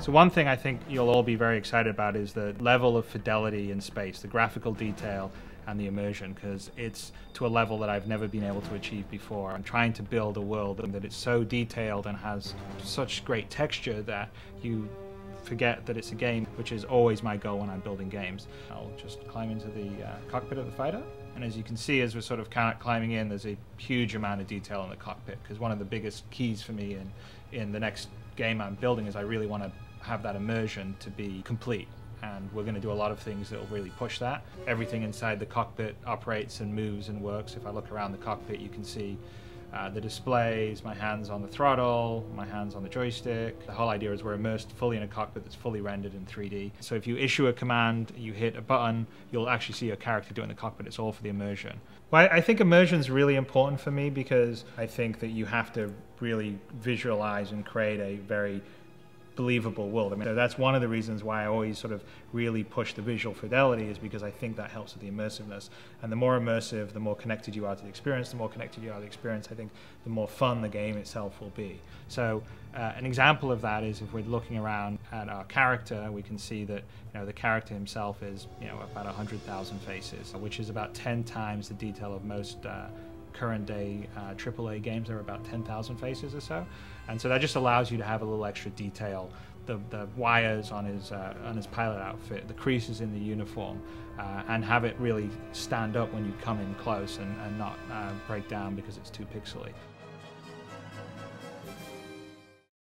So one thing I think you'll all be very excited about is the level of fidelity in space, the graphical detail and the immersion, because it's to a level that I've never been able to achieve before. I'm trying to build a world that is so detailed and has such great texture that you forget that it's a game, which is always my goal when I'm building games. I'll just climb into the cockpit of the fighter. And as you can see, as we're sort of climbing in, there's a huge amount of detail in the cockpit, because one of the biggest keys for me in the next game I'm building is I really want to have that immersion to be complete. And we're going to do a lot of things that will really push that. Everything inside the cockpit operates and moves and works. If I look around the cockpit, you can see the displays, my hands on the throttle, my hands on the joystick. The whole idea is we're immersed fully in a cockpit that's fully rendered in 3D. So if you issue a command, you hit a button, you'll actually see your character do it in the cockpit. It's all for the immersion. Well, I think immersion is really important for me, because I think that you have to really visualize and create a very believable world. I mean, that's one of the reasons why I always sort of really push the visual fidelity, is because I think that helps with the immersiveness. And the more immersive, the more connected you are to the experience. The more connected you are to the experience, I think the more fun the game itself will be. So an example of that is if we're looking around at our character, we can see that the character himself is about 100,000 faces, which is about 10 times the detail of most current day AAA games. Are about 10,000 faces or so, and so that just allows you to have a little extra detail. The wires on his pilot outfit, the creases in the uniform, and have it really stand up when you come in close and not break down because it's too pixely.